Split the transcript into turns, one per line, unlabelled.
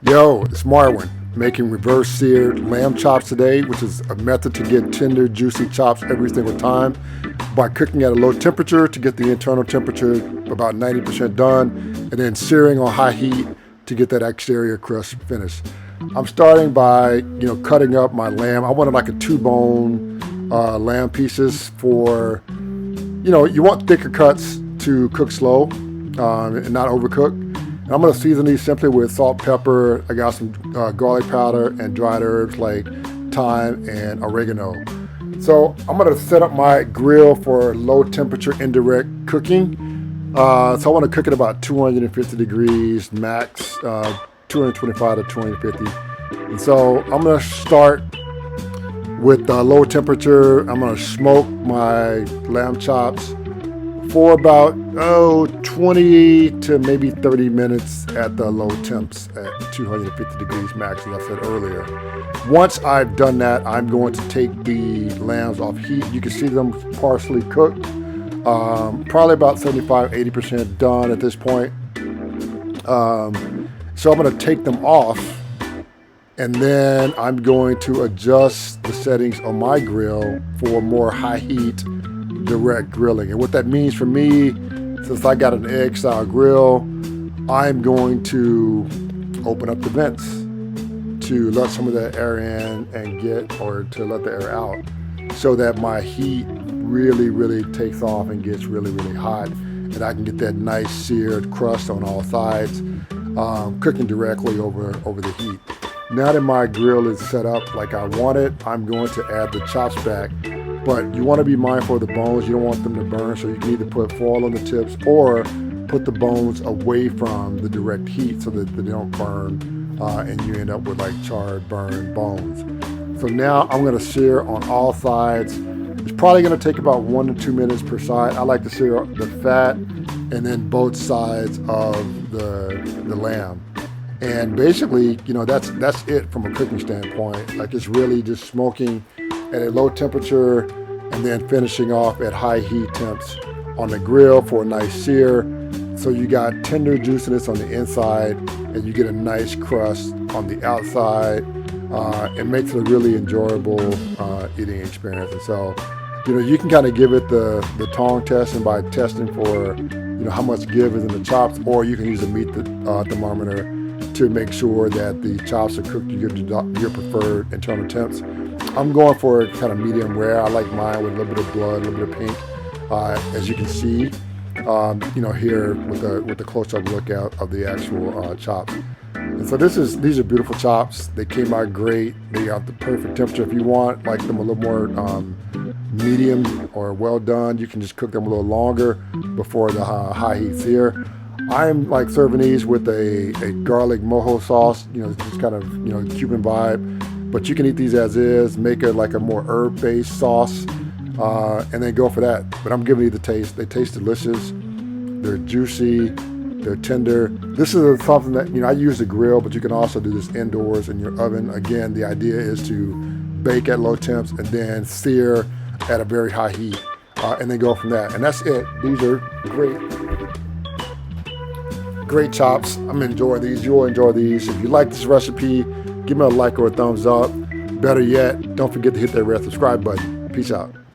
Yo, it's Marwin making reverse-seared lamb chops today, which is a method to get tender, juicy chops every single time by cooking at a low temperature to get the internal temperature about 90% done, and then searing on high heat to get that exterior crust finished. I'm starting by, cutting up my lamb. I wanted like a 2-bone lamb pieces for, you want thicker cuts to cook slow and not overcook. And I'm going to season these simply with salt, pepper. I got some garlic powder and dried herbs like thyme and oregano. So I'm going to set up my grill for low temperature indirect cooking. So I want to cook at about 250 degrees max, 225 to 250. And so I'm going to start with low temperature. I'm going to smoke my lamb chops for about 20 to maybe 30 minutes at the low temps at 250 degrees max, as I said earlier. Once I've done that, I'm going to take the lambs off heat. You can see them partially cooked, probably about 75-80% done at this point. So I'm going to take them off, and then I'm going to adjust the settings on my grill for more high heat direct grilling. And what that means for me, since I got an egg style grill, I'm going to open up the vents to let some of the air in and to let the air out, so that my heat really takes off and gets really hot, and I can get that nice seared crust on all sides, cooking directly over the heat. Now that my grill is set up like I want it, I'm going to add the chops back. But you want to be mindful of the bones. You don't want them to burn, so you can either put foil on the tips or put the bones away from the direct heat so that they don't burn, and you end up with like charred, burned bones. So now I'm going to sear on all sides. It's probably going to take about 1 to 2 minutes per side. I like to sear the fat and then both sides of the lamb. And basically, that's it from a cooking standpoint. Like, it's really just smoking at a low temperature and then finishing off at high heat temps on the grill for a nice sear. So you got tender juiciness on the inside and you get a nice crust on the outside. It makes it a really enjoyable eating experience. And so, you can kind of give it the tong test, and by testing for, how much give is in the chops, or you can use a meat thermometer to make sure that the chops are cooked to your preferred internal temps. I'm going for a kind of medium rare. I like mine with a little bit of blood, a little bit of pink, as you can see, here with the close-up look out of the actual chops. And so these are beautiful chops. They came out great. They got the perfect temperature. If you want like them a little more medium or well done, you can just cook them a little longer before the high heat sear. I'm like serving these with a garlic mojo sauce, just kind of, Cuban vibe. But you can eat these as is, make it like a more herb-based sauce, and then go for that. But I'm giving you the taste. They taste delicious. They're juicy. They're tender. This is something that, I use the grill, but you can also do this indoors in your oven. Again, the idea is to bake at low temps and then sear at a very high heat, and then go from that. And that's it. These are great chops. I'm enjoying these. You'll enjoy these. If you like this recipe, give me a like or a thumbs up. Better yet, don't forget to hit that red subscribe button. Peace out.